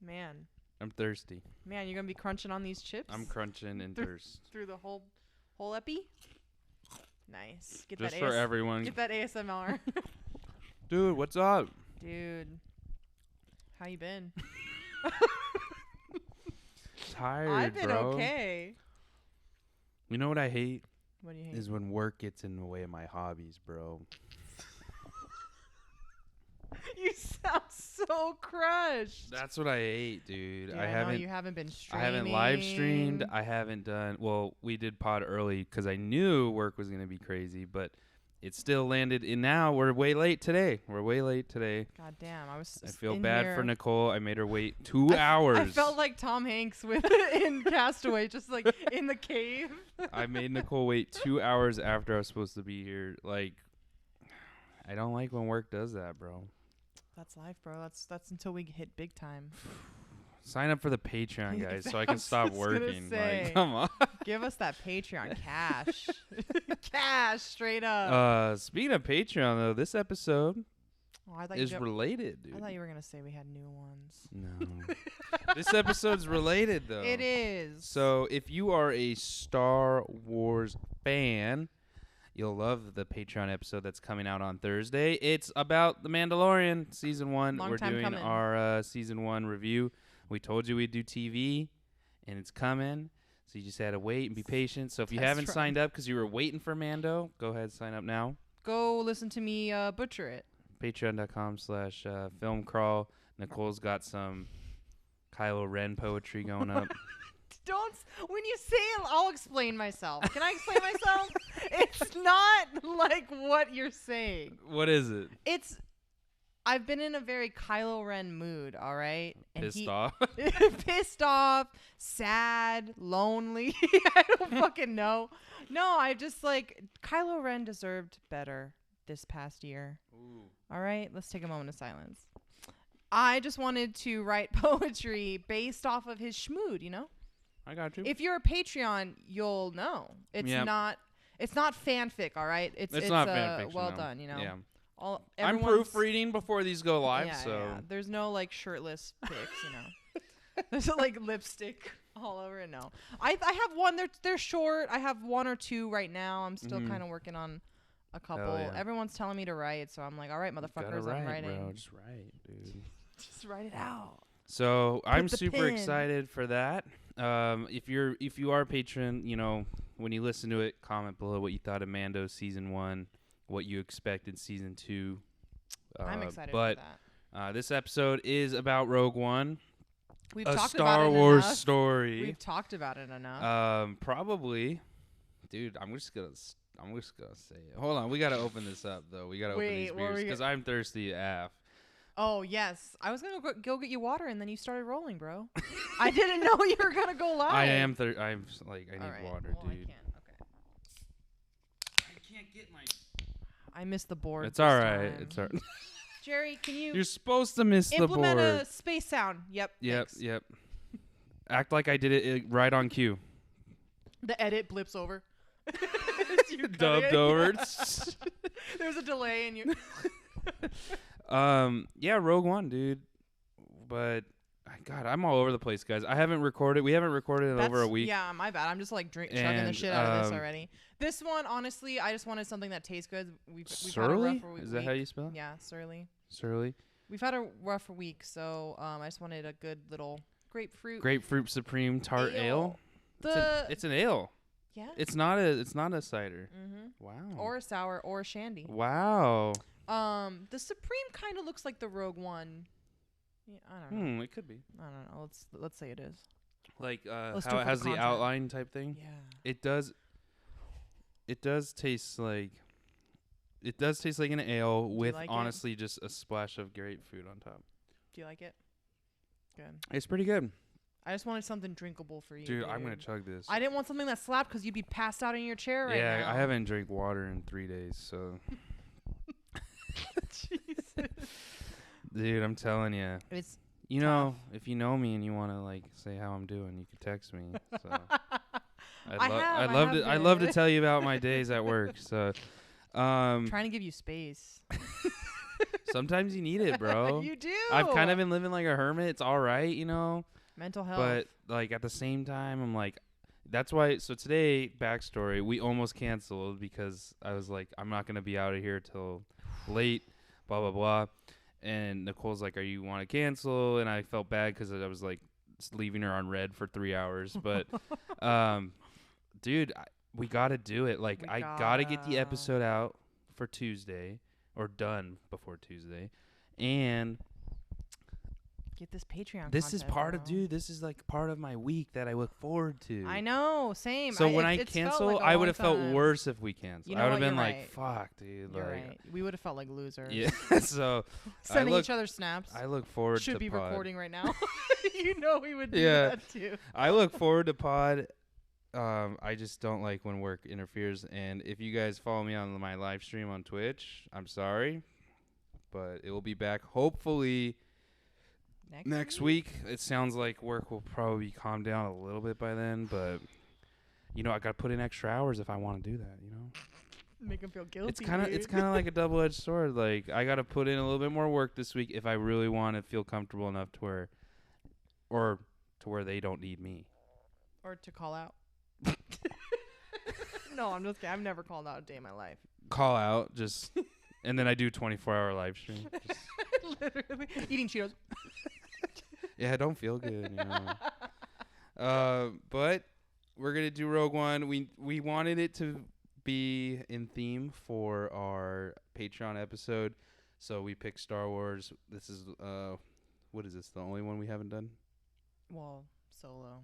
Man. I'm thirsty. Man, you're going to be crunching on these chips? I'm crunching in thirst. Through the whole epi? Nice. Get Just that for everyone. Get that ASMR. Dude, what's up? Dude. How you been? Tired, I've been bro. okay. You know what I hate? What do you hate? Is when work gets in the way of my hobbies, bro. You sound so crushed. That's what I hate, dude. I know you haven't been streaming. I haven't live streamed. I haven't done. Well, we did pod early because I knew work was gonna be crazy, but it still landed. And now we're way late today. God damn, I feel bad for Nicole. I made her wait 2 hours. I felt like Tom Hanks in Castaway, just like in the cave. I made Nicole wait 2 hours after I was supposed to be here. Like, I don't like when work does that, bro. That's life, bro. That's until we hit big time. Sign up for the Patreon, guys, so I can stop working. Like, come on. Give us that Patreon cash. Cash, straight up. Speaking of Patreon, though, this episode is related, dude. I thought you were going to say we had new ones. No. This episode's related, though. It is. So if you are a Star Wars fan, you'll love the Patreon episode that's coming out on Thursday. It's about The Mandalorian, Season 1. We're doing our Season 1 review. We told you we'd do TV, and it's coming. So you just had to wait and be patient. So if you haven't signed up because you were waiting for Mando, go ahead and sign up now. Go listen to me butcher it. Patreon.com/filmcrawl. Nicole's got some Kylo Ren poetry going up. When you say it, I'll explain myself. Can I explain myself? It's not like what you're saying. What is it? I've been in a very Kylo Ren mood, all right? And pissed off? Pissed off, sad, lonely. I don't fucking know. No, I just Kylo Ren deserved better this past year. Ooh. All right? Let's take a moment of silence. I just wanted to write poetry based off of his schmood, you know? I got you. If you're a Patreon, you'll know. It's not fanfic, all right? It's not fanfiction. Well no. done, you know? Yeah. I'm proofreading before these go live, so. Yeah. There's no shirtless pics, you know. There's lipstick all over it. No, I have one. They're short. I have one or two right now. I'm still kind of working on a couple. Yeah. Everyone's telling me to write, so I'm like, all right, motherfuckers, I'm writing. Bro. Just write, dude. Just write it out. So I'm super excited for that. If you are a patron, you know, when you listen to it, comment below what you thought of Mando Season 1. What you expect in Season 2. I'm excited for that. This episode is about Rogue One. We've a talked Star about it Wars enough. story. We've talked about it enough. Probably. Dude, I'm just gonna say it. Hold on, we gotta open this up though. We gotta open these beers because I'm thirsty AF. Oh yes, I was gonna go get you water and then you started rolling, bro. I didn't know you were gonna go live. I am. I need water, well, dude. I can't. Okay. I can't get my. I missed the board. It's all right. It's all right. Jerry, can you? You're supposed to miss the board. Implement a space sound. Yep. Thanks. Yep. Act like I did it right on cue. The edit blips over. Dubbed over. There's a delay in you. Yeah, Rogue One, dude. But God, I'm all over the place, guys. We haven't recorded in over a week. Yeah, my bad. I'm just chugging the shit out of this already. This one, honestly, I just wanted something that tastes good. We've had a rough week. Is that how you spell it? Yeah, surly. Surly. We've had a rough week, so I just wanted a good little grapefruit Supreme tart ale. It's an ale. Yeah. It's not a cider. Mm-hmm. Wow. Or a sour or a shandy. Wow. The Supreme kind of looks like the Rogue One. Yeah, I don't know. It could be. I don't know. Let's say it is. Like how it has the outline type thing. Yeah. It does taste like an ale with honestly just a splash of grapefruit on top. Do you like it? Good. It's pretty good. I just wanted something drinkable for you. Dude, I'm going to chug this. I didn't want something that slapped because you'd be passed out in your chair right now. Yeah, I haven't drank water in 3 days, so. Jesus. Dude, I'm telling you. It's know, if you know me and you want to say how I'm doing, you can text me. So I'd love to tell you about my days at work. So trying to give you space. Sometimes you need it, bro. You do. I've kind of been living like a hermit. It's all right, you know. Mental health. But like at the same time, I'm like, that's why. So today, backstory, we almost canceled because I was like, I'm not gonna be out of here till late, blah blah blah. And Nicole's like, "Are you want to cancel?" And I felt bad because I was like leaving her on red for 3 hours. But, dude, we gotta do it. Like, I gotta get the episode out for Tuesday or done before Tuesday, and get this Patreon. This is part of, dude. This is like part of my week that I look forward to. I know, same. So when I cancel, like I would have felt worse if we canceled. You know I would have been like, right. "Fuck, dude." You're like, right. We would have felt like losers. Yeah. So sending each other snaps. I look forward. Should to be pod. Recording right now. You know we would do that too. I look forward to pod. I just don't like when work interferes. And if you guys follow me on my live stream on Twitch, I'm sorry, but it will be back hopefully next week. It sounds like work will probably calm down a little bit by then, but you know, I got to put in extra hours if I want to do that, you know. Make them feel guilty. It's kind of like a double-edged sword. Like, I got to put in a little bit more work this week if I really want to feel comfortable enough to where they don't need me. Or to call out. No, I'm just kidding. I've never called out a day in my life. Call out, just, and then I do 24-hour live stream. Literally. Eating Cheetos. Yeah, I don't feel good, you know. But we're going to do Rogue One. We wanted it to be in theme for our Patreon episode, so we picked Star Wars. This is, what is this, the only one we haven't done? Well, Solo.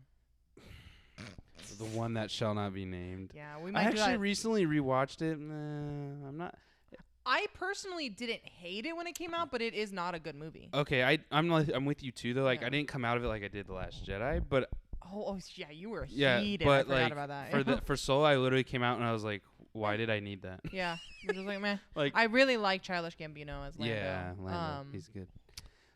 The one that shall not be named. Yeah, we might. I actually recently rewatched it. I'm not. I personally didn't hate it when it came out, but it is not a good movie. Okay, I'm with you too though. Like, I didn't come out of it like I did The Last Jedi, but oh yeah, you were yeah, heated. but I forgot like about that. for Solo, I literally came out and I was like, why did I need that? Yeah, you're just like, man. Like, I really like Childish Gambino as Lando. Yeah, Lando, he's good.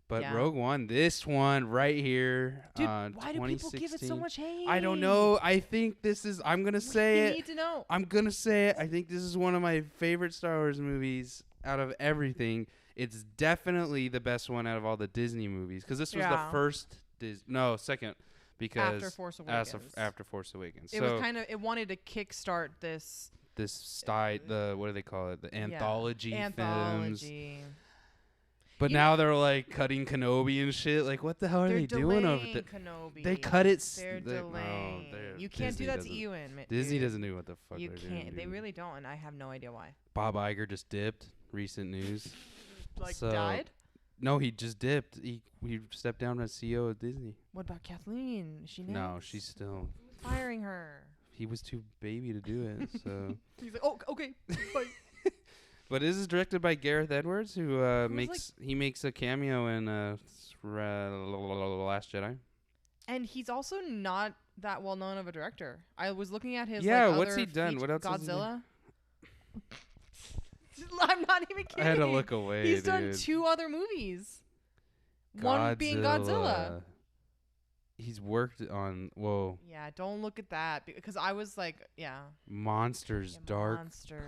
But yeah. Rogue One, this one right here, dude, why do people give it so much hate? I don't know. I think this is. I'm gonna say it. You need to know. I'm gonna say it. I think this is one of my favorite Star Wars movies out of everything. It's definitely the best one out of all the Disney movies because this was the first. Second. Because after Force Awakens. After Force Awakens. It was kind of. It wanted to kickstart this style. What do they call it? The anthology films. Anthology. But now they're like cutting Kenobi and shit. Like, what the hell are they doing over there? Kenobi. They cut it. They're delaying. You can't Disney do that to Ewan. Disney doesn't know what the fuck you they're can't. doing. They really don't, and I have no idea why. Bob Iger just dipped. Recent news. Died? No, he just dipped. He stepped down as CEO of Disney. What about Kathleen? Is she next? No, she's still firing her. He was too baby to do it, so he's like, oh, okay, bye. But this is directed by Gareth Edwards, who makes a cameo in Last Jedi. And he's also not that well known of a director. I was looking at his what's he done? What else? Godzilla. I'm not even kidding. I had to look away. He's done 2 other movies. One being Godzilla. He's worked on Yeah, don't look at that because I was like, Monsters, Dark. Monsters.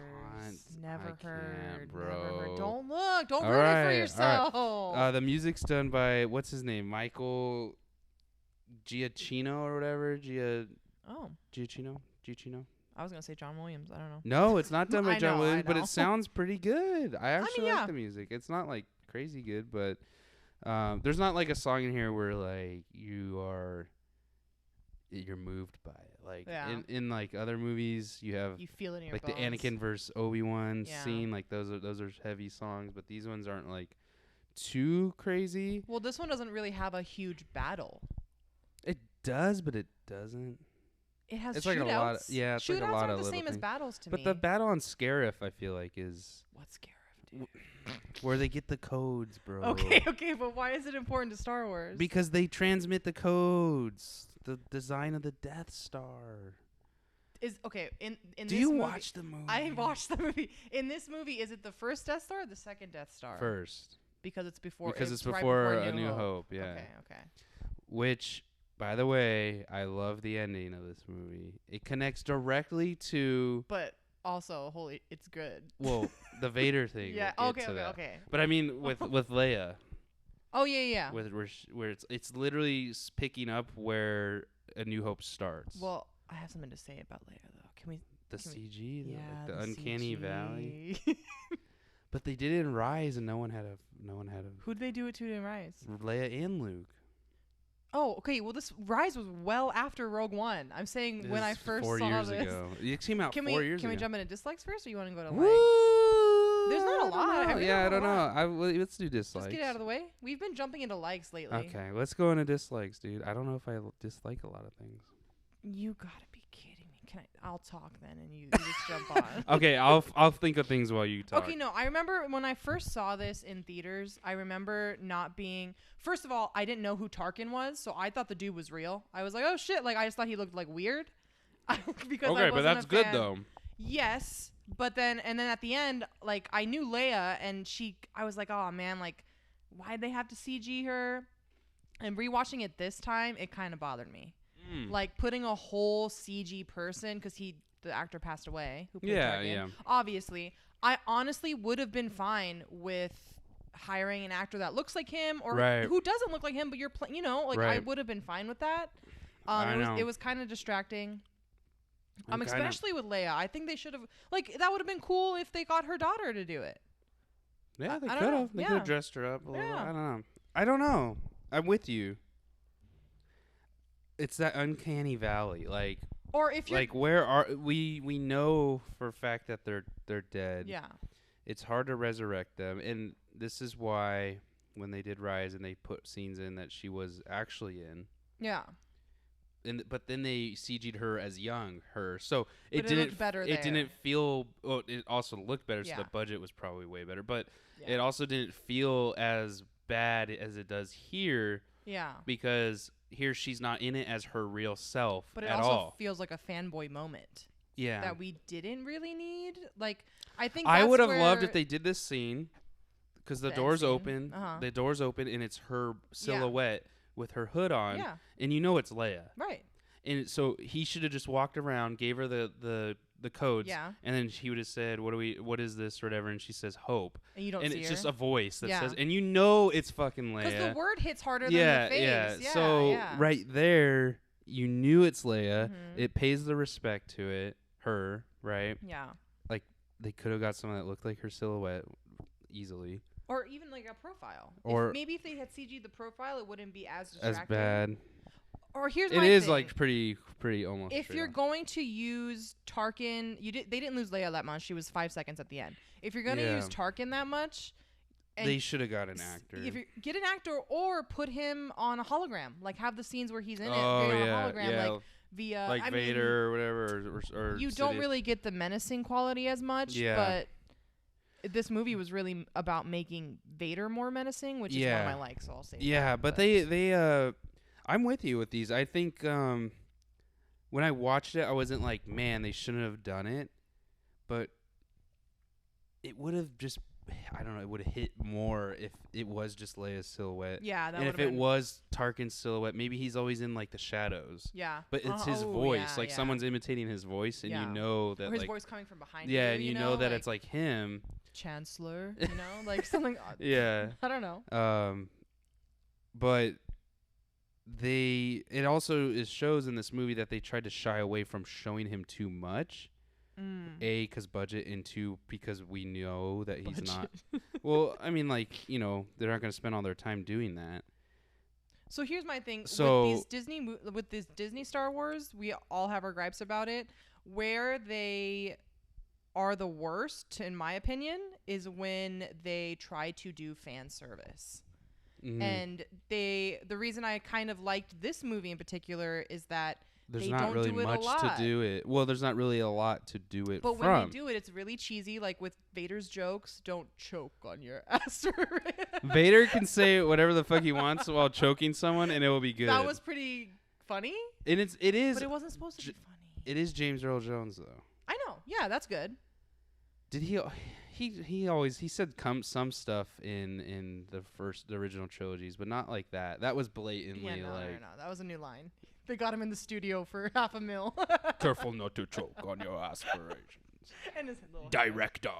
Never heard, bro. Never heard. Don't look. Don't ruin it for yourself. Right. The music's done by what's his name, Michael Giacchino or whatever. Giacchino. I was gonna say John Williams. I don't know. No, it's not done by John Williams, but it sounds pretty good. I actually like the music. It's not like crazy good, but. There's not like a song in here where like you're moved by it. Like in like other movies, you feel it in your like bones. the Anakin versus Obi-Wan scene. Like those are heavy songs, but these ones aren't like too crazy. Well, this one doesn't really have a huge battle. It does, but it doesn't. It has it's shootouts. Like a lot. It's shootouts like a lot aren't of the same things. as battles to me. But the battle on Scarif, I feel like is what's Scarif? Dude. Where they get the codes, bro. Okay, but why is it important to Star Wars? Because they transmit the codes. The design of the Death Star. Do you watch the movie? I watched the movie. In this movie, is it the first Death Star or the second Death Star? First. Because it's before. Because it's right before A New Hope. Yeah. Okay. Which, by the way, I love the ending of this movie. It connects directly to. But also holy. It's good. Well, the Vader thing. Yeah. We'll Okay. get to Okay. that. Okay. But I mean, with Leia. Oh yeah. Where it's literally picking up where A New Hope starts. Well, I have something to say about Leia though. Can we? The CG, Yeah, the uncanny CG. valley. But they did it in Rise, and no one had a. Who'd they do it to in Rise? Leia and Luke. Oh, okay. Well, this Rise was well after Rogue One. I'm saying when I first 4 saw years this. ago. It came out 4 years ago. Can we jump into dislikes first, or you want to go to Woo! There's not a lot. I don't know. Let's do dislikes. Just get it out of the way. We've been jumping into likes lately. Okay, let's go into dislikes, dude. I don't know if I dislike a lot of things. You gotta be kidding me. I'll talk then, and you just jump on. Okay, I'll think of things while you talk. Okay, no. I remember when I first saw this in theaters. I remember not being. First of all, I didn't know who Tarkin was, so I thought the dude was real. I was like, oh shit! Like I just thought he looked like weird. Because okay, but that's good though. Yes, but then at the end, like I knew Leia, and I was like, oh man, like why'd they have to CG her? And rewatching it this time, it kind of bothered me. Like putting a whole CG person, because the actor passed away. Who played Tarkin, obviously. I honestly would have been fine with hiring an actor that looks like him or who doesn't look like him, but you're playing. I would have been fine with that. It was kind of distracting. Especially with Leia. I think they should have that would have been cool if they got her daughter to do it. Yeah, they could have. They could have dressed her up a little. I don't know. I'm with you. It's that uncanny valley, or if you're where are we know for a fact that they're dead. Yeah. It's hard to resurrect them, and this is why when they did Rise and they put scenes in that she was actually in. Yeah. But then they CG'd her as her, so it didn't look better. It didn't feel. Well, it also looked better, Yeah. so the budget was probably way better. But it also didn't feel as bad as it does here. Yeah. Because here she's not in it as her real self but it at also all. Feels like a fanboy moment. Yeah. That we didn't really need. I think I would have where loved if they did this scene, because the doors open. Uh-huh. The doors open and it's her silhouette with her hood on. Yeah. And you know it's Leia. Right. And so he should have just walked around, gave her the codes, and then he would have said, "What is this?" or whatever, and she says, "Hope." And you don't and see it's her. just a voice that says, and you know it's fucking Leia. Because the word hits harder than the face. Yeah. So right there, you knew it's Leia. Mm-hmm. It pays the respect to her, right? Yeah. They could have got someone that looked like her silhouette easily. Or even a profile. Or maybe if they had CG'd the profile, it wouldn't be as distracting. As bad. Or here's my thing. It is pretty almost. If you're going to use Tarkin, they didn't lose Leia that much. She was 5 seconds at the end. If you're going to use Tarkin that much, they should have got an actor. If you get an actor or put him on a hologram, have the scenes where he's in it on a hologram, via Vader or whatever. Or you don't really get the menacing quality as much, but this movie was really about making Vader more menacing, which is one of my likes. So I'll say. Yeah, but they I'm with you with these. I think when I watched it, I wasn't like, man, they shouldn't have done it. But it would have just, I don't know, it would have hit more if it was just Leia's silhouette. Yeah, that and if it was Tarkin's silhouette, maybe he's always in the shadows. Yeah. But it's his voice. Someone's imitating his voice, and you know that. Or his voice coming from behind. Yeah, and you know that it's him. Chancellor, something. Yeah. I don't know. But it also shows in this movie that they tried to shy away from showing him too much. A, because budget, and two, because we know that he's not. Well, I mean, they're not going to spend all their time doing that. So here's my thing. With this Disney Star Wars, we all have our gripes about it. Where they are the worst, in my opinion, is when they try to do fan service. Mm-hmm. And the reason I kind of liked this movie in particular is that there's not really much to do it. Well, there's not really a lot to do it but when they do it, it's really cheesy. Like with Vader's jokes, don't choke on your ass. Vader can say whatever the fuck he wants while choking someone, and it will be good. That was pretty funny. And it is. But it wasn't supposed to be funny. It is James Earl Jones, though. I know. Yeah, that's good. Did he said some stuff in the original trilogies, but not like that. That was blatantly no, that was a new line. They got him in the studio for $500,000. Careful not to choke on your aspirations. And his little Director.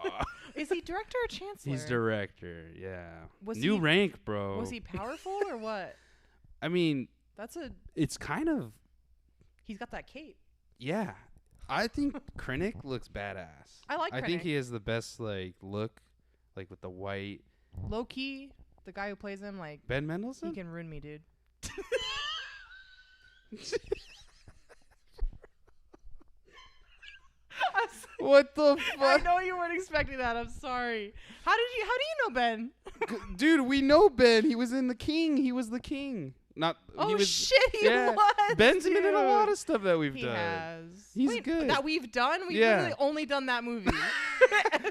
Is he director or chancellor? He's director. Yeah. Was New he, rank, bro. Was he powerful or what? I mean, it's kind of. He's got that cape. Yeah. I think Krennic looks badass. I think he has the best look, with the white. Low key, the guy who plays him, Ben Mendelsohn. He can ruin me, dude. What the fuck? I know you weren't expecting that. I'm sorry. How do you know Ben? Dude, we know Ben. He was in The King. He was the king. Shit, he was. Ben's been in a lot of stuff that we've done. He has. He's good. That we've done? We've literally only done that movie.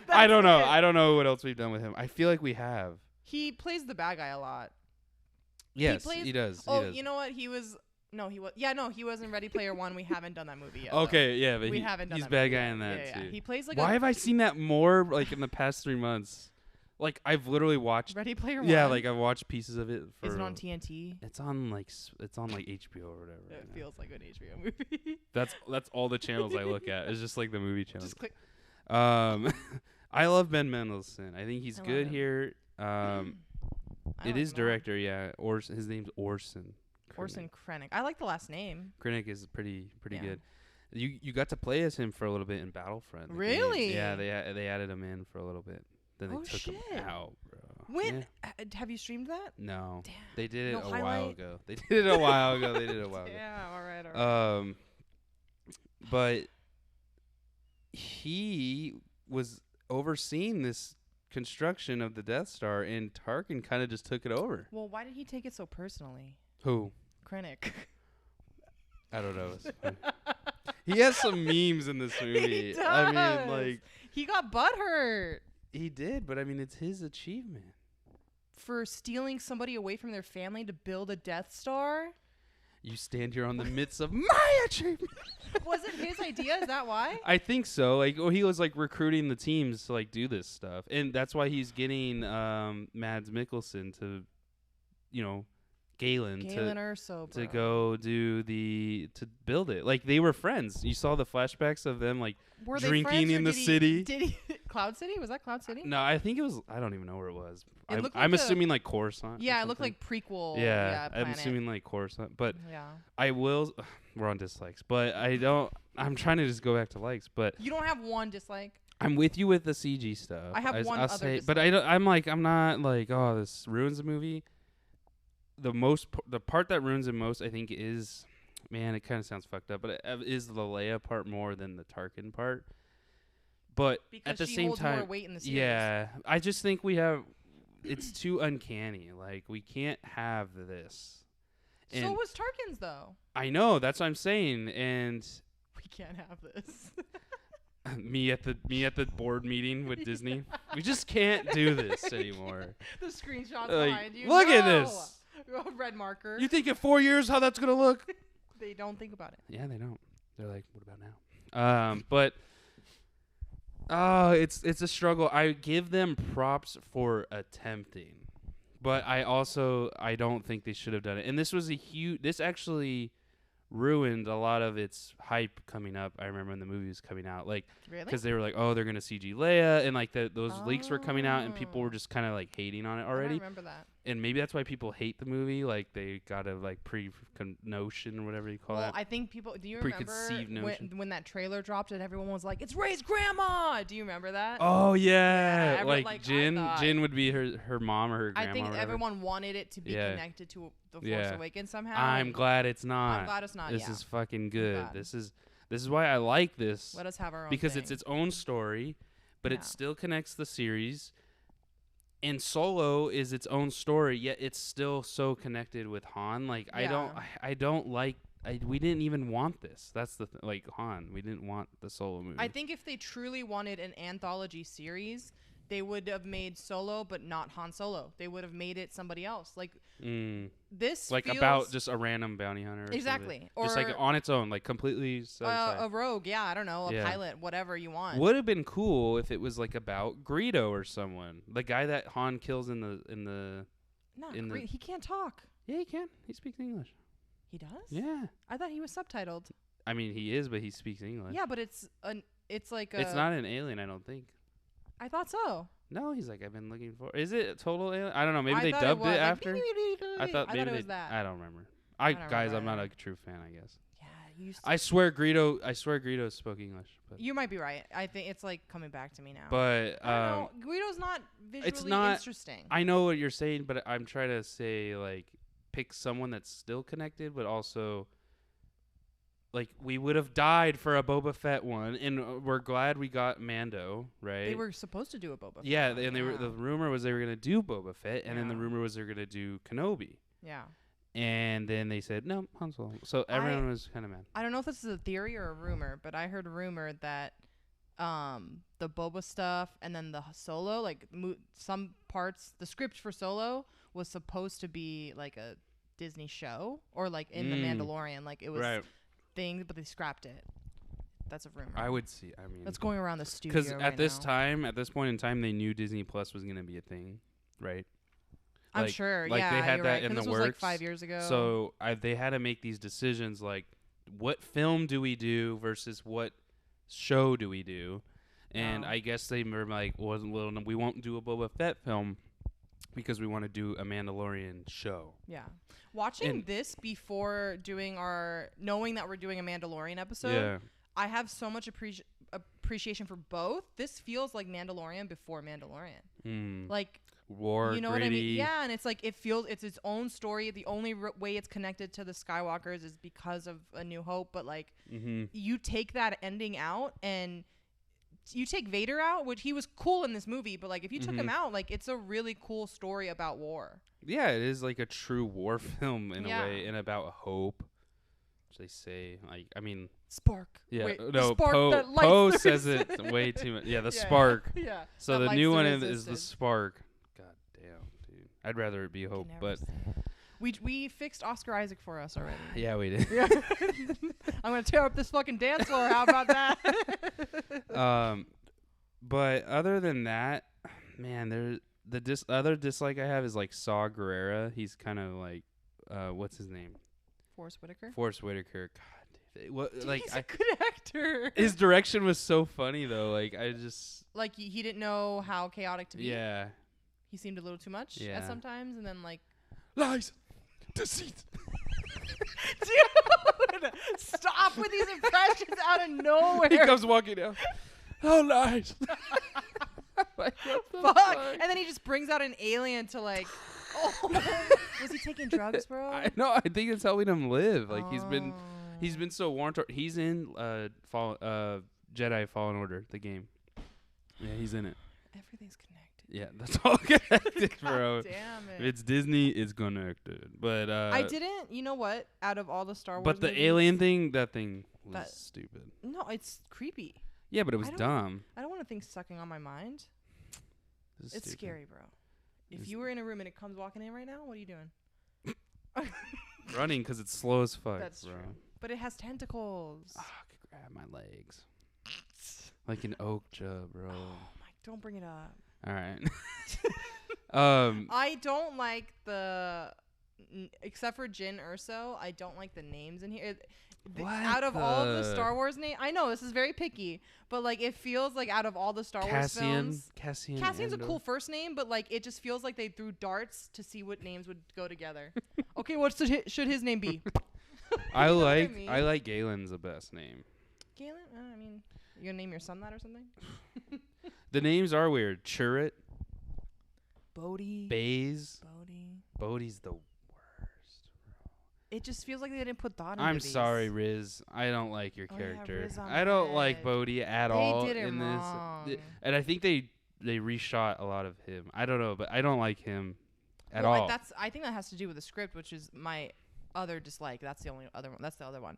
I don't know. I don't know what else we've done with him. I feel like we have. He plays the bad guy a lot. Yes, he does. You know what? He was in Ready Player One. We haven't done that movie yet. Okay, yeah, but we haven't done he's that bad movie guy yet. in that too. Yeah. He plays Why have I seen that more in the past 3 months? I've literally watched Ready Player One. Yeah, I've watched pieces of it. Is it on TNT? It's on HBO or whatever. It feels like an HBO movie. That's all the channels I look at. It's just the movie channels. Just click. I love Ben Mendelsohn. I think he's good here. It is director, yeah. His name's Orson. Orson Krennic. I like the last name. Krennic is pretty good. You got to play as him for a little bit in Battlefront. Really? Yeah, they added him in for a little bit. Then they took him out, bro. When have you streamed that? No. Damn. They did it a highlight? while ago. They did it a while ago. Yeah, all right. But he was overseeing this construction of the Death Star, and Tarkin kind of just took it over. Well, why did he take it so personally? Who? Krennic. I don't know. He has some memes in this movie. He does. I mean, he got butthurt. He did, but I mean, it's his achievement. For stealing somebody away from their family to build a Death Star? You stand here on the midst of my achievement. Was it his idea? Is that why? I think so. He was recruiting the teams to do this stuff, and that's why he's getting Mads Mikkelsen to, Galen Erso, to go to build it. They were friends. You saw the flashbacks of them were drinking in the city. Did he Cloud City? Was that Cloud City? No, I think it was. I don't even know where it was. I'm assuming Coruscant. Yeah, it looked like prequel. Yeah, planet. I'm assuming Coruscant. But yeah, I will. We're on dislikes, but I don't. I'm trying to just go back to likes, but you don't have one dislike. I'm with you with the CG stuff. I have one I'll other say, dislike. but I'm not oh, this ruins the movie. The part that ruins it most, I think, is, man, it kind of sounds fucked up, but it is the Leia part more than the Tarkin part. But because at the she same holds time, more weight in the series. yeah, I just think it's too uncanny. We can't have this. And so was Tarkin's though. I know, that's what I'm saying, and we can't have this. me at the board meeting with Disney. We just can't do this anymore. The screenshots behind you. Look at this. Red marker. You think in 4 years how that's gonna look? They don't think about it. Yeah, they don't. They're like, what about now? But it's a struggle. I give them props for attempting, but I don't think they should have done it. And this was this actually ruined a lot of its hype coming up. I remember when the movie was coming out, really? Because they were oh, they're gonna CG Leia, and those leaks were coming out, and people were just kind of hating on it already. I remember that. And maybe that's why people hate the movie. They got a notion or whatever you call that. I think people. Do you preconceived remember notion. when that trailer dropped and everyone was like, "It's Rey's grandma"? Do you remember that? Oh yeah, Jin. Jin would be her mom or her grandma. I think everyone wanted it to be connected to the Force Awakens somehow. I'm glad it's not. I'm glad it's not. This is fucking good. This is why I like this. Let us have our own because thing. it's its own story, but it still connects the series. And Solo is its own story, yet it's still so connected with Han. I don't like. We didn't even want this. That's the Han. We didn't want the Solo movie. I think if they truly wanted an anthology series, they would have made Solo, but not Han Solo. They would have made it somebody else. This feels about just a random bounty hunter. Or exactly, or just on its own, completely. A rogue, yeah, I don't know, a pilot, whatever you want. Would have been cool if it was about Greedo or someone, the guy that Han kills in the. He can't talk. Yeah, he can. He speaks English. He does? Yeah. I thought he was subtitled. I mean, he is, but he speaks English. Yeah, but it's it's like It's not an alien, I don't think. I thought so. No, he's like, I've been looking for. Is it a total alien? I don't know. Maybe I they thought dubbed it was, after. Like, I thought maybe it was that. I don't remember. I don't Guys, remember I'm not either. a true fan, I guess. Yeah, you used to. I swear Greedo spoke English. But You might be right. I think it's like coming back to me now. But I don't know. Greedo's not visually it's not interesting. I know what you're saying, but I'm trying to say like pick someone that's still connected, but also like we would have died for a Boba Fett one, and we're glad we got Mando, right? They were supposed to do a Boba Fett. Yeah, and they were. The rumor was they were gonna do Boba Fett, and then the Yeah. rumor was they were gonna do Kenobi. Yeah. And then they said no, Han Solo. So everyone was kind of mad. I don't know if this is a theory or a rumor, but I heard a rumor that the Boba stuff and then the Solo, like some parts, the script for Solo was supposed to be like a Disney show or like in The Mandalorian, like it was things, but they scrapped it. That's a rumor. I would see. I mean, that's going around the studio because at this point in time, they knew Disney Plus was gonna be a thing, right? I'm sure. Like yeah, they had you're that right, in the this works. was like 5 years ago. So they had to make these decisions, like what film do we do versus what show do we do, and I guess they were like, well, we won't do a Boba Fett film because we want to do a Mandalorian show. Yeah, watching this before knowing that we're doing a Mandalorian episode, I have so much appreciation for both. This feels like Mandalorian before Mandalorian. Like war, you know gritty. what I mean? Yeah, and it's like it's its own story. The only way it's connected to the Skywalkers is because of A New Hope. But like, you take that ending out and you take Vader out, which he was cool in this movie. But like, if you took him out, like it's a really cool story about war. Yeah, it is like a true war film in a way, and about hope. Which they say, like, I mean, spark. Yeah, wait, no, spark Poe says it way too much. Yeah, the spark. Yeah. So the new one is the spark. God damn, dude. I'd rather it be hope, but we fixed Oscar Isaac for us already. Yeah, we did. Yeah. I'm gonna tear up this fucking dance floor. How about that? But other than that, man, there's the other dislike I have is like Saw Gerrera. He's kind of like, what's his name? Forrest Whitaker. God, what? Like, he's a good actor. His direction was so funny though. Like I just like he didn't know how chaotic to be. Yeah. He seemed a little too much at sometimes, and then like lies, deceit. Dude, stop with these impressions out of nowhere. He comes walking down. Oh, lies. Like, fuck. And then he just brings out an alien to like. Oh, was he taking drugs, bro? I know. I think it's helping him live. Like he's been so worn. He's in Jedi Fallen Order, the game. Yeah, he's in it. Everything's connected. Yeah, that's all connected, bro. Damn it. If it's Disney, it's connected. But I didn't. You know what? Out of all the Star Wars, but the movies, alien thing, that thing was stupid. No, it's creepy. Yeah, but it was dumb. I don't want to think sucking on my mind. It's scary, bro. If you were in a room and it comes walking in right now, what are you doing? Running because it's slow as fuck. That's bro. true. But it has tentacles. I could grab my legs. Like an oak jub, bro. Oh my! Don't bring it up. All right. I don't like except for Jyn Erso, I don't like the names in here. Out of all of the Star Wars names, I know this is very picky, but like it feels like out of all the Star Wars films, Cassian's a cool first name, but like it just feels like they threw darts to see what names would go together. Okay, what should his name be? I like Galen's the best name. Galen? I mean, you gonna name your son that or something? The names are weird. Chirrut. Bodhi. Baze. Bodhi. Bodhi's the worst. It just feels like they didn't put thought into I'm these. sorry, Riz. I don't like your character. Yeah, I don't like Bodhi at all in wrong. this. And I think they reshot a lot of him. I don't know, but I don't like him at all. I think that has to do with the script, which is my other dislike. That's the only other one. That's the other one.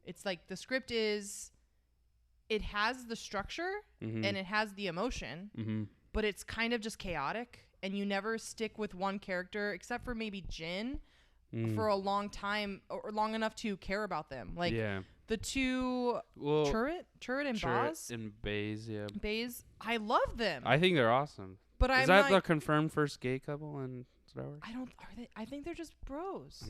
It's like the script it has the structure and it has the emotion, but it's kind of just chaotic, and you never stick with one character except for maybe Jyn for a long time or long enough to care about them. Like the two Chirrut and Baz and Baze, Baze, I love them. I think they're awesome. But is that the confirmed first gay couple in Star Wars? I think they're just bros.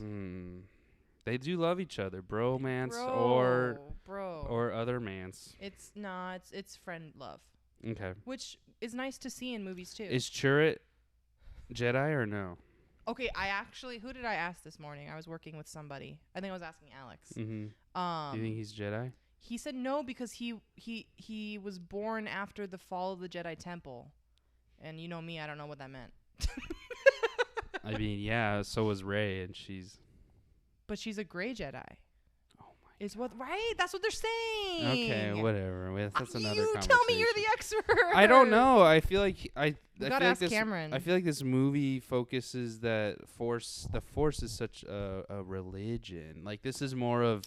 They do love each other, bromance or other mans. It's friend love. Okay. Which is nice to see in movies too. Is Chirrut Jedi or no? Okay, who did I ask this morning? I was working with somebody. I think I was asking Alex. Mm-hmm. Do you think he's Jedi? He said no because he was born after the fall of the Jedi Temple. And you know me, I don't know what that meant. I mean, yeah, so was Rey, and she's... But she's a gray Jedi. Oh my God. Right? That's what they're saying. Okay, whatever. That's another conversation. You tell me you're the expert. I don't know. I feel like You gotta ask Cameron. I feel like this movie focuses that the Force is such a religion. Like, this is more of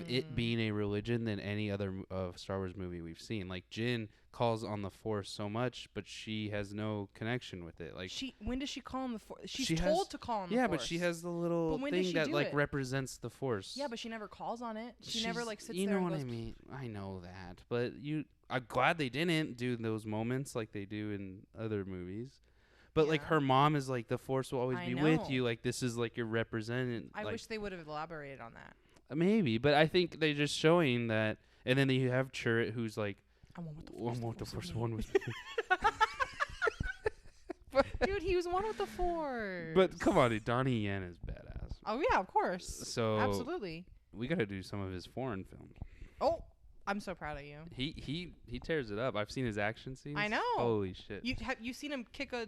it being a religion than any other Star Wars movie we've seen. Like, Jyn calls on the Force so much, but she has no connection with it. Like, when does she call on the Force? She's told to call on the Force. Yeah, but she has the little thing that like represents the Force. Yeah, but she never calls on it. She never like sits there. You know what I mean? I know that, but I'm glad they didn't do those moments like they do in other movies. But like her mom is like, the Force will always be with you. Like, this is like your representative. I wish they would have elaborated on that. Maybe, but I think they're just showing that. And then you have Chirrut, who's like, I want the Force one with me. Dude, he was one with the Force. But come on, Donnie Yen is badass. Oh yeah, of course. So absolutely, we gotta do some of his foreign films. Oh, I'm so proud of you. He tears it up. I've seen his action scenes. I know. Holy shit. You seen him kick a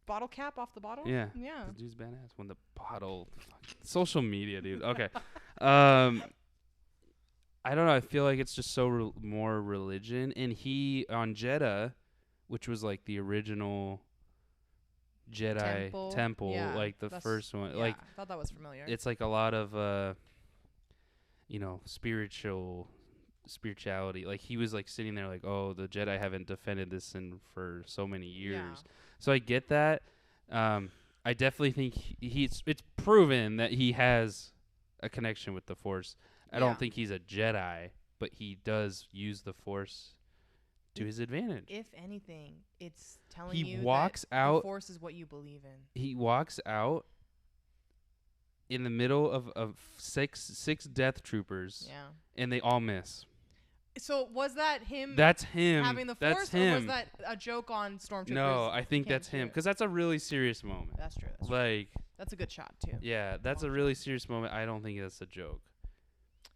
bottle cap off the bottle? Yeah. Yeah. The dude's badass. When the bottle, social media, dude. Okay. I don't know. I feel like it's just so more religion. And he, on Jeddah, which was like the original Jedi temple like the first one. Yeah, like, I thought that was familiar. It's like a lot of, spirituality. Like, he was like sitting there like, oh, the Jedi haven't defended this for so many years. Yeah. So I get that. I definitely think it's proven that he has a connection with the Force. I don't think he's a Jedi, but he does use the Force to his advantage. If anything, it's telling you that the Force is what you believe in. He walks out in the middle of six Death Troopers, and they all miss. So was that him? That's him. Having the Force, Force, or was that a joke on Stormtroopers? No, I think that's him, because that's a really serious moment. That's true. That's a good shot too. Yeah, that's a really serious moment. I don't think that's a joke.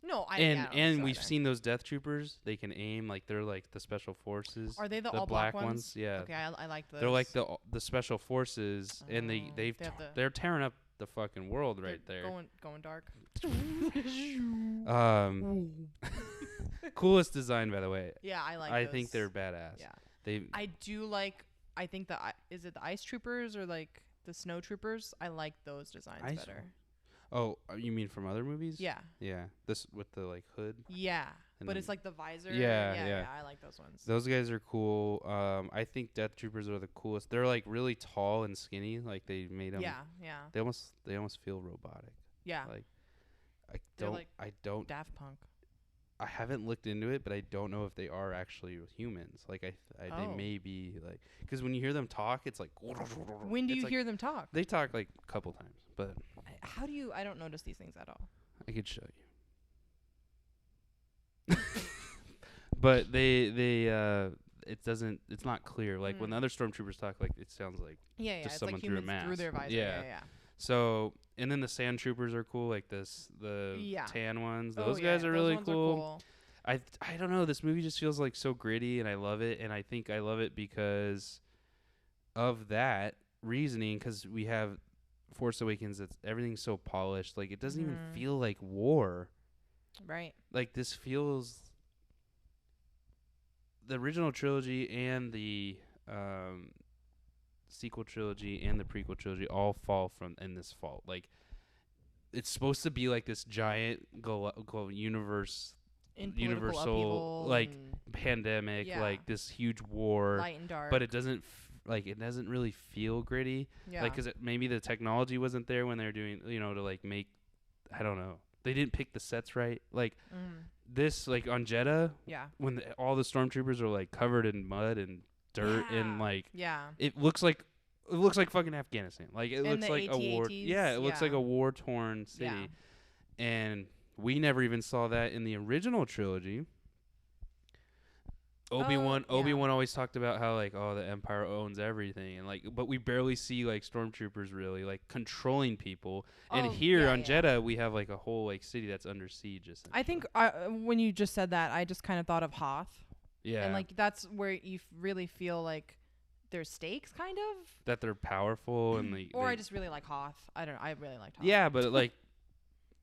No, and we've seen those Death Troopers. They can aim, like, they're like the special forces. Are they the all black ones? Yeah. Okay, I like those. They're like the special forces, and they're tearing up the fucking world right there. Going dark. Coolest design, by the way. Yeah, I think they're badass. Yeah. I do like. I think is it the Ice Troopers or like the Snow Troopers? I like those designs better. Oh, you mean from other movies? Yeah. Yeah. This with the like hood. Yeah, but it's like the visor. Yeah. I like those ones. Those guys are cool. I think Death Troopers are the coolest. They're like really tall and skinny. Like, they made them. Yeah. They almost feel robotic. Yeah. Like, I don't. Daft Punk. I haven't looked into it, but I don't know if they are actually humans. Like, they may be, like, because when you hear them talk, it's like. When do you hear them talk? They talk like a couple times, but. How do you? I don't notice these things at all. I could show you. But it doesn't. It's not clear. Like, when the other stormtroopers talk, like, it sounds like just someone like through a mask. Through their visor. Yeah. So, and then the sand troopers are cool, like the tan ones. Those guys are really cool. I don't know. This movie just feels like so gritty, and I love it. And I think I love it because of that reasoning. Because we have Force Awakens, everything's so polished. Like, it doesn't even feel like war. Right. Like, this feels. The original trilogy and the sequel trilogy and the prequel trilogy all fall in this fault. Like, it's supposed to be like this giant universal like pandemic, like this huge war, light and dark, but it doesn't it doesn't really feel gritty. Like, because maybe the technology wasn't there when they were doing, to like make, I don't know, they didn't pick the sets right. Like this, like on Jeddah, when all the stormtroopers are like covered in mud and dirt and like it looks like fucking Afghanistan. Like, it looks like a war. Yeah, it looks like a war-torn city. And we never even saw that in the original trilogy. Obi-Wan always talked about how like, oh, the Empire owns everything, and like, but we barely see like stormtroopers really like controlling people. And here on Jeddah, we have like a whole like city that's under siege. I think when you just said that, I just kind of thought of Hoth. Yeah, and like that's where you really feel like there's stakes, kind of that they're powerful and like. Or I just really like Hoth. I really liked Hoth. Yeah, but like.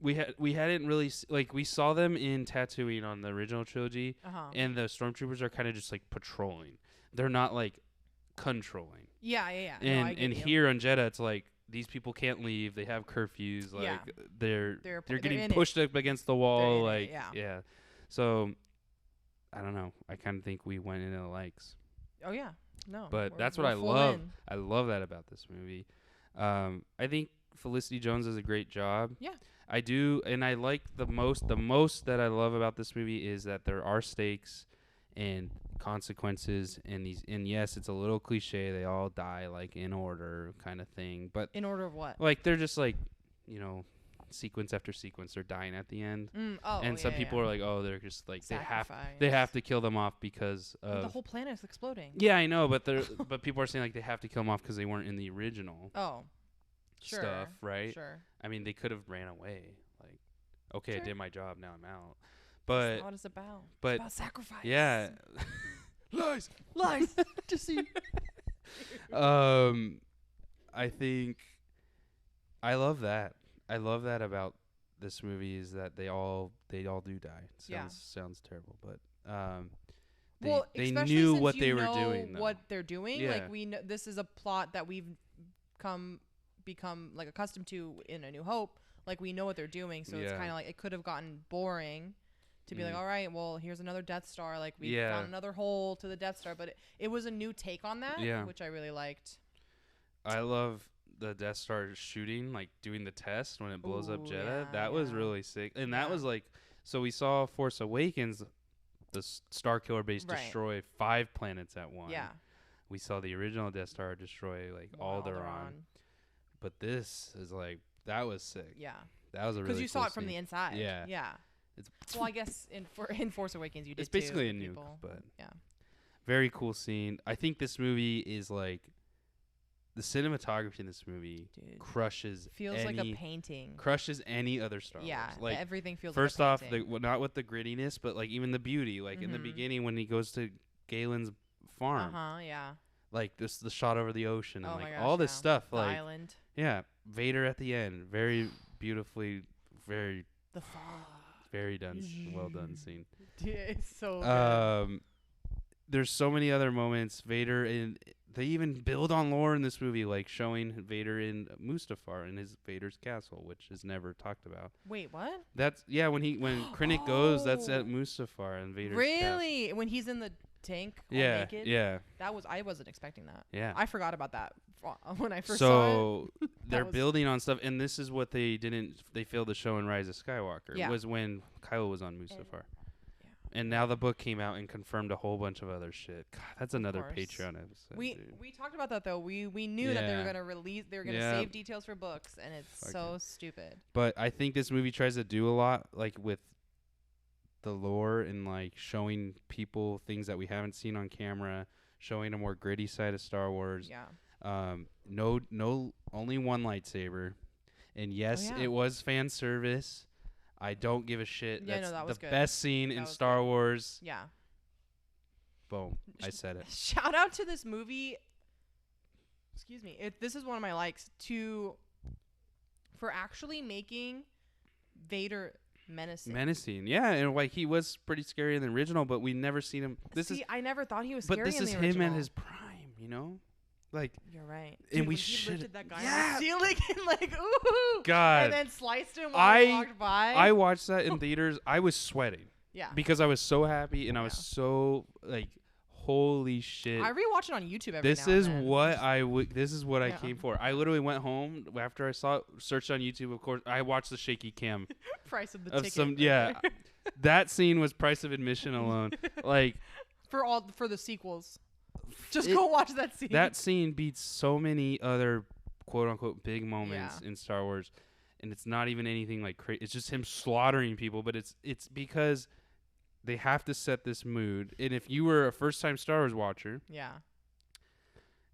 We hadn't really like we saw them in Tatooine on the original trilogy, and the stormtroopers are kind of just like patrolling. They're not like controlling. Yeah. And here on Jeddah, it's like these people can't leave. They have curfews. Like they're getting pushed up against the wall. Like yeah. So I don't know. I kind of think we went into the likes. Oh yeah, no. But that's what I love. I love that about this movie. I think Felicity Jones does a great job. Yeah. I do, and I like the most that I love about this movie is that there are stakes and consequences, and yes, it's a little cliche. They all die like in order, kind of thing. But in order of what? Like they're just like, sequence after sequence. They're dying at the end, and some people are like, oh, they're just like they have to kill them off because of the whole planet is exploding. Yeah, I know, but but people are saying like they have to kill them off because they weren't in the original. Oh. Stuff, right? Sure. I mean, they could have ran away. Like, okay, I did my job. Now I'm out. But that's not what it's about. But it's about sacrifice. Yeah. Lies. Just see. I think I love that. I love that about this movie is that they all do die. Sounds terrible, but they knew what they were doing. What they're doing, like we know this is a plot that we've become like accustomed to in A New Hope. Like we know what they're doing, so it's kind of like it could have gotten boring to be like, all right, well, here's another Death Star, like we found another hole to the Death Star, but it was a new take on that, which I really liked. I love the Death Star shooting, like doing the test when it blows up Jeddah. That was really sick, and that was like, so we saw Force Awakens, the Star Killer base destroy 5 planets at once. Yeah, we saw the original Death Star destroy like Alderaan. But this is like, that was sick. Yeah. That was a really cool because you saw it from scene. The inside. Yeah. Yeah. Well, I guess in Force Awakens you did too. It's basically a nuke, but yeah. Very cool scene. I think this movie is like, the cinematography in this movie crushes like a painting. Crushes any other Star Wars. Yeah. Like, everything feels first like a painting. off, not with the grittiness, but like even the beauty. Like in the beginning when he goes to Galen's farm. Yeah. Like the shot over the ocean and like all this stuff. The like island. Yeah, Vader at the end, very beautifully, very the fog, very well done scene. Yeah, it's so good. There's so many other moments. Vader and they even build on lore in this movie, like showing Vader in Mustafar in his Vader's castle, which is never talked about. Wait, what? That's when Krennic goes, that's at Mustafar and Vader's really castle. When he's in the tank naked? Yeah. I wasn't expecting that. Yeah. I forgot about that when I first saw it. So they're building on stuff, and this is what they failed to show in Rise of Skywalker, was when Kylo was on Mustafar. And now the book came out and confirmed a whole bunch of other shit. God, that's another Patreon episode. We talked about that though. We knew that they were gonna save details for books, and it's so stupid. But I think this movie tries to do a lot, like with the lore and like showing people things that we haven't seen on camera, showing a more gritty side of Star Wars. Yeah. Only one lightsaber, and yes, it was fan service. I don't give a shit. Yeah, That's that was the good. best scene in Star Wars. Yeah. Boom. I said it. Shout out to this movie. Excuse me. This is one of my likes for actually making Vader menacing. Yeah, and like he was pretty scary in the original, but we never seen him. I never thought he was scary in the original. But this is him at his prime, Like, you're right. And dude, we should lifted that guy on the ceiling and like, ooh, God, and then sliced him while he walked by. I watched that in theaters. I was sweating. Yeah. Because I was so happy and I was so like, holy shit. I rewatch it on YouTube every This now is and then. what This is what I came for. I literally went home after I searched on YouTube. Of course, I watched the shaky cam. Price of the ticket. That scene was price of admission alone. Like for the sequels. Just go watch that scene. That scene beats so many other quote unquote big moments in Star Wars. and it's not even anything like crazy. It's just him slaughtering people, but it's because they have to set this mood. And if you were a first-time Star Wars watcher,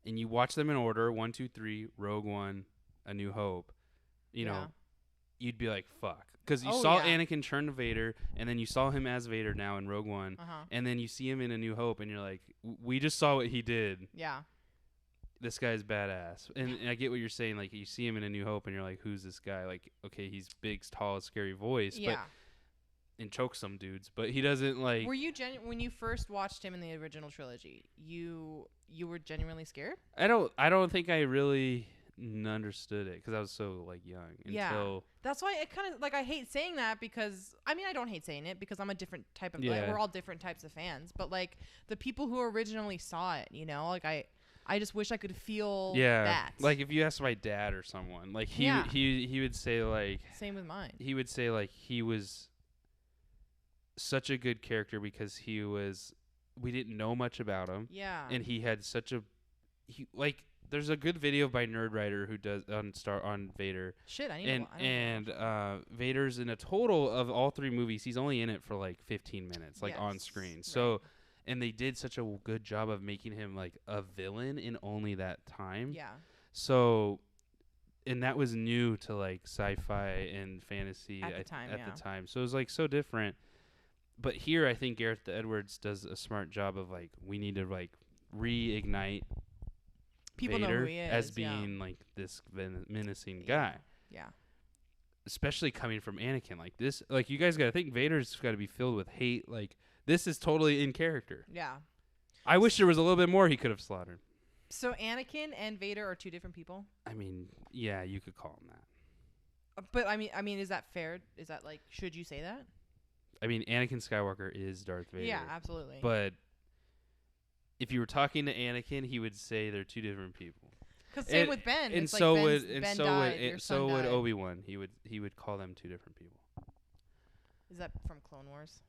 and you watch them in order, 1, 2, 3, Rogue One, A New Hope, you know, you'd be like, fuck. Because you saw Anakin turn to Vader, and then you saw him as Vader now in Rogue One, and then you see him in A New Hope, and you're like, we just saw what he did. Yeah. This guy's badass. And I get what you're saying. Like, you see him in A New Hope, and you're like, who's this guy? Like, okay, he's big, tall, scary voice. Yeah. But and choke some dudes, but he doesn't like. Were you when you first watched him in the original trilogy? You were genuinely scared? I don't think I really understood it because I was so like young. Until that's why it kind of like I hate saying that because I mean I don't hate saying it because I'm a different type of like, we're all different types of fans, but like the people who originally saw it, you know, like I just wish I could feel that. Like if you ask my dad or someone, like he would say like same with mine. He would say like he was such a good character because we didn't know much about him. Yeah. And he had such a there's a good video by Nerdwriter who does on Vader. Shit, I need to Vader's in a total of all 3 movies. He's only in it for like 15 minutes, like on screen. Right. So, and they did such a good job of making him like a villain in only that time. Yeah. So, and that was new to like sci-fi and fantasy at the time. So it was like so different. But here, I think Gareth Edwards does a smart job of like we need to like reignite people Vader know who he is, as being like this menacing guy. Yeah. Especially coming from Anakin like this. Like you guys got to think Vader's got to be filled with hate. Like this is totally in character. Yeah. I wish there was a little bit more he could have slaughtered. So Anakin and Vader are 2 different people? I mean, yeah, you could call them that. But I mean, is that fair? Is that like, should you say that? I mean, Anakin Skywalker is Darth Vader. Yeah, absolutely. But if you were talking to Anakin, he would say they're 2 different people. Because same with Ben. And it's so like would Obi-Wan. He would call them 2 different people. Is that from Clone Wars?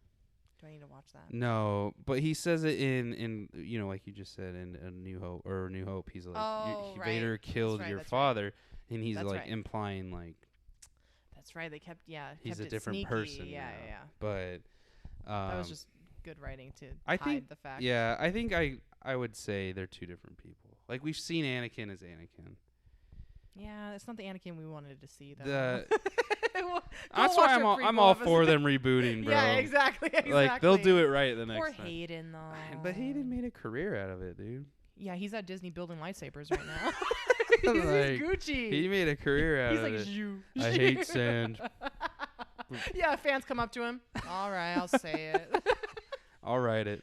Do I need to watch that? No, but he says it in you know, like you just said in A New Hope. He's like, Vader killed your father, and he's like implying like. That's right. They kept he's a different sneaky. person. Yeah. But that was just good writing to hide the fact. Yeah, I think I would say they're 2 different people. Like we've seen Anakin as Anakin. Yeah, it's not the Anakin we wanted to see though. That's why I'm all for them rebooting, bro. Yeah, exactly. Like they'll do it right the next time. Or Hayden though. But Hayden made a career out of it, dude. Yeah, he's at Disney building lightsabers right now. He's Gucci. He made a career out of it. He's like, I hate sand. Yeah, fans come up to him. All right, I'll say it. I'll write it.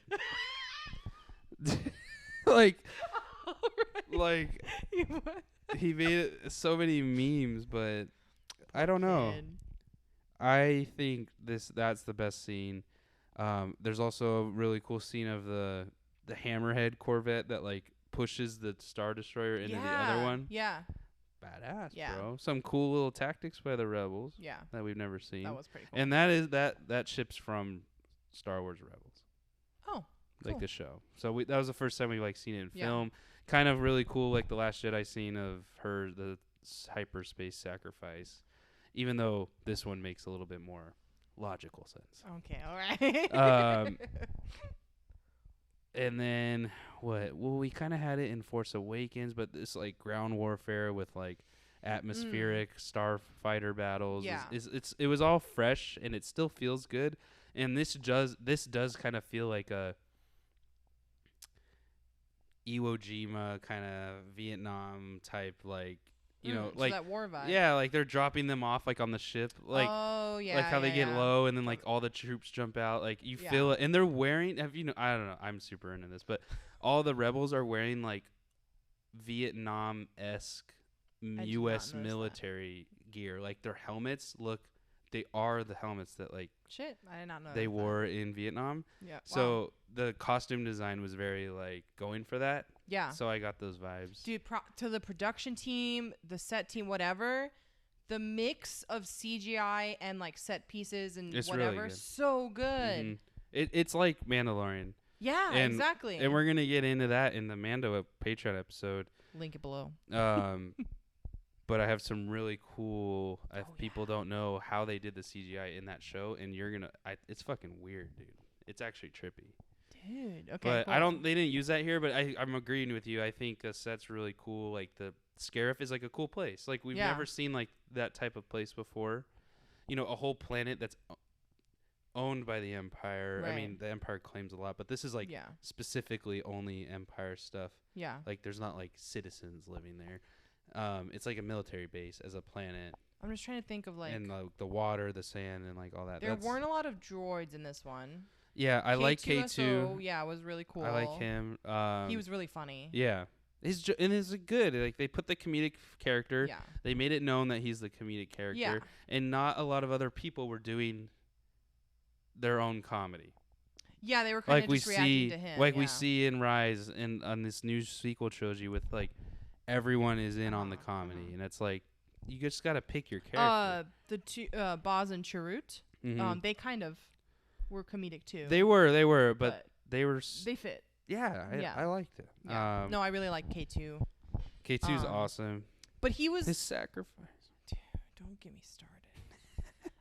Like he made so many memes, but I don't know. I think that's the best scene. There's also a really cool scene of the Hammerhead Corvette that like pushes the Star Destroyer into the other one. Yeah. Badass, bro. Some cool little tactics by the Rebels. Yeah. That we've never seen. That was pretty cool. And that ship's from Star Wars Rebels. Oh. Like cool. the show. So that was the first time we like seen it in film. Kind of really cool, like the Last Jedi scene of her, the hyperspace sacrifice. Even though this one makes a little bit more logical sense. Okay, all right. And then what? Well, we kind of had it in Force Awakens, but this like ground warfare with like atmospheric starfighter battles. Yeah. It was all fresh and it still feels good. And this does kind of feel like a Iwo Jima kind of Vietnam type, like, you know, like that war vibe. Yeah, like they're dropping them off like on the ship, like like how they get low and then like all the troops jump out, like you feel it, and they're wearing. I don't know. I'm super into this, but all the rebels are wearing like Vietnam-esque U.S. military gear. Like their helmets they are the helmets that like shit. I did not know they wore in Vietnam. Yeah. So the costume design was very like going for that. Yeah. So I got those vibes. Dude, to the production team, the set team, whatever, the mix of CGI and like set pieces and it's whatever, really good. So good. Mm-hmm. It's like Mandalorian. Yeah, exactly. And we're gonna get into that in the Mando Patreon episode. Link it below. But I have some really cool. If people don't know how they did the CGI in that show, and you're gonna, it's fucking weird, dude. It's actually trippy. Dude, okay. But cool. they didn't use that here. But I'm agreeing with you. I think a set's really cool. Like the Scarif is like a cool place. Like we've never seen like that type of place before. You know, a whole planet that's owned by the Empire. Right. I mean, the Empire claims a lot, but this is like specifically only Empire stuff. Yeah. Like there's not like citizens living there. It's like a military base as a planet. I'm just trying to think of like and the water, the sand, and like all that. There weren't a lot of droids in this one. Yeah, I like K2. Yeah, it was really cool. I like him. He was really funny. Yeah, he's good. Like they put the comedic character. Yeah. They made it known that he's the comedic character. Yeah. And not a lot of other people were doing their own comedy. Yeah, they were kind of just reacting to him. Like we see in Rise and on this new sequel trilogy with like everyone is in on the comedy, and it's like you just gotta pick your character. The two Boz and Chirrut, they kind of were comedic too. They were, but they were. They fit. Yeah, I liked it. Yeah. No, I really like K2. K2's awesome. But he was his sacrifice. Dude, don't get me started.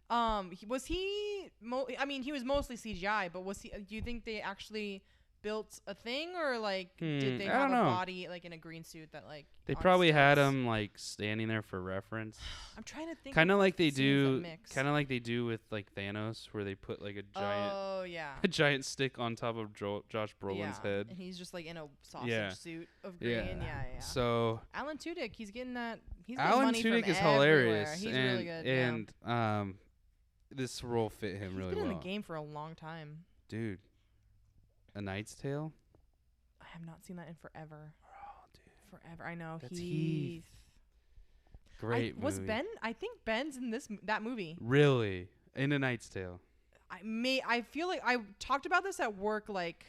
I mean, he was mostly CGI, but was he? Do you think they actually built a thing, or like did they have a body like in a green suit that like they probably had him like standing there for reference? I'm trying to think. Kind of like they do with like Thanos, where they put like a giant a giant stick on top of Josh Brolin's head, and he's just like in a sausage suit of green. Yeah. So Alan Tudyk, he's getting that. Alan money Tudyk from is everywhere. hilarious. He's really good. And this role fit him really well. He's been in the game for a long time, dude. A Knight's Tale. I have not seen that in forever. Oh, dude. Forever. I know. That's Heath. Great movie. Was Ben? I think Ben's in that movie. Really? In A Knight's Tale. I feel like I talked about this at work. Like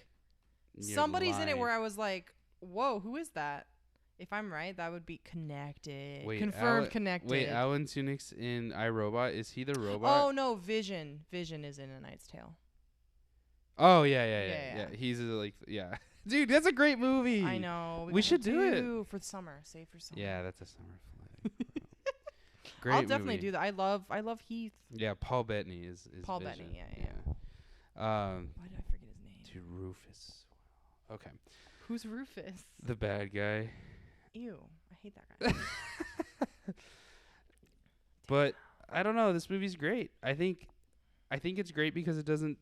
somebody's in it where I was like, "Whoa, who is that?" If I'm right, that would be Connected. Confirmed Connected. Wait, Alan Tudyk's in iRobot. Is he the robot? Oh no, Vision. Vision is in A Knight's Tale. Oh yeah. He's dude, that's a great movie. I know. We should do it for the summer. Save for summer. Yeah, that's a summer flick. Great I'll definitely do that. I love Heath. Yeah, Paul Bettany is Paul Vision. Bettany. Yeah. Why did I forget his name? Dude, Rufus. Okay. Who's Rufus? The bad guy. Ew, I hate that guy. But I don't know. This movie's great. I think it's great because it doesn't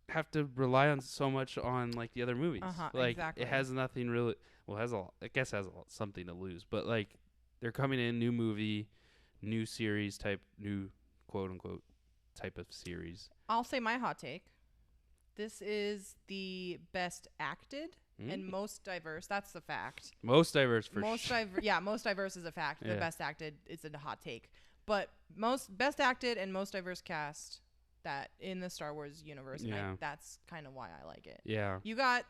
have to rely on so much on like the other movies. Like exactly. It has nothing really. Well, I guess has something to lose. But like they're coming in, new movie, new series type, new quote unquote type of series. I'll say my hot take. This is the best acted and most diverse. That's the fact. Most diverse for sure. Most diverse is a fact. Yeah. The best acted is a hot take. But most best acted and most diverse cast that in the Star Wars universe. Yeah. And that's kind of why I like it. Yeah. You got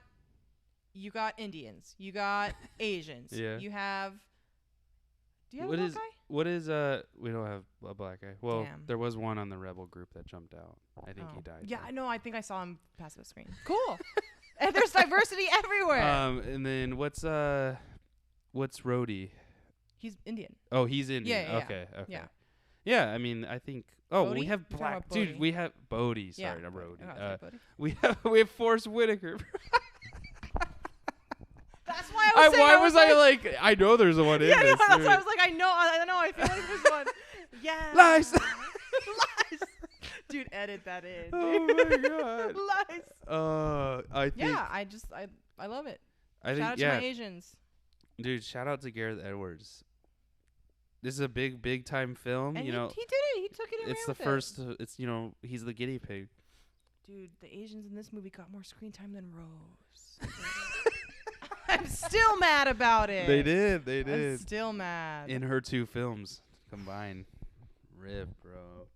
Indians. You got Asians. Yeah. You have. Do you have a black guy? What is we don't have a black guy. Well, Damn. there was one on the Rebel group that jumped out. I think he died. Yeah, I know. I think I saw him pass the screen. Cool. And there's diversity everywhere. And then what's Rhodey? He's Indian. Oh, he's Indian. Yeah. Okay. Yeah. Yeah, I mean, I think. Oh, Bodhi? we have black dude. We have Bodhi. Sorry, not Bodhi. Rhodey. We have Forrest Whitaker. That's why I was saying. Why was I like? I know there's one in this. Yeah, that's why I was like, I know. I feel like there's one. Yeah. Lies. Lies. Dude, edit that in. Oh my god. Lies. I think. Yeah, I love it. Shout out to my Asians. Dude, shout out to Gareth Edwards. This is a big time film. And he did it. He took it. It's the first. It's he's the guinea pig. Dude, the Asians in this movie got more screen time than Rose. I'm still mad about it. They did. I'm still mad. In her two films combined. Rip, bro.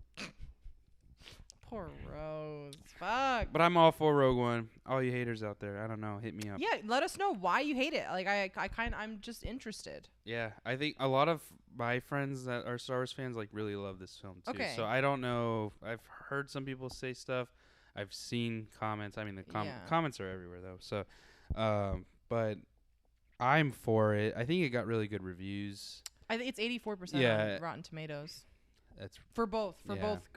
Poor Rose. Fuck. But I'm all for Rogue One. All you haters out there, I don't know, hit me up. Yeah, let us know why you hate it. Like I'm just interested. Yeah, I think a lot of my friends that are Star Wars fans like really love this film too. Okay. So I don't know. I've heard some people say stuff. I've seen comments. I mean, the comments are everywhere though. So, but I'm for it. I think it got really good reviews. I think it's 84% on Rotten Tomatoes. That's for both